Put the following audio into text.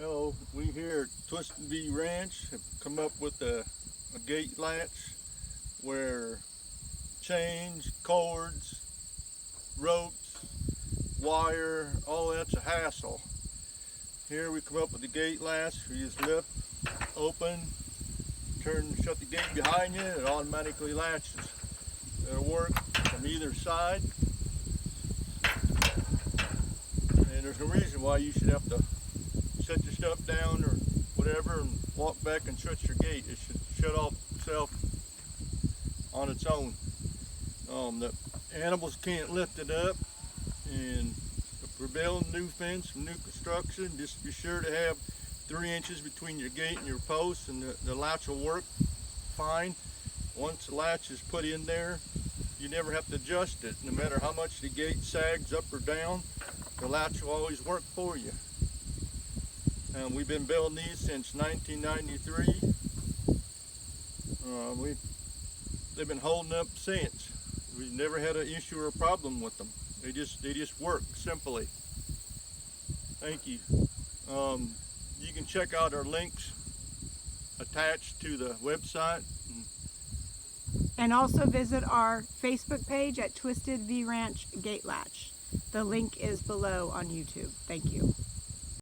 Hello, we here at Twisted V Ranch have come up with a gate latch where chains, cords, ropes, wire, all that's a hassle. Here we come up with the gate latch. We just lift, open, shut the gate behind you, and it automatically latches. It'll work from either side, and there's no reason why you should have to set your stuff down or whatever and walk back and shut your gate. It should shut off itself on its own. The animals can't lift it up, and if we're building new fence, new construction, just be sure to have 3 inches between your gate and your post, and the latch will work fine. Once the latch is put in there, you never have to adjust it. No matter how much the gate sags up or down, the latch will always work for you. We've been building these since 1993. They've been holding up since. We've never had an issue or a problem with them. They just work simply. Thank you. You can check out our links attached to the website. And also visit our Facebook page at Twisted V Ranch Gate Latch. The link is below on YouTube. Thank you.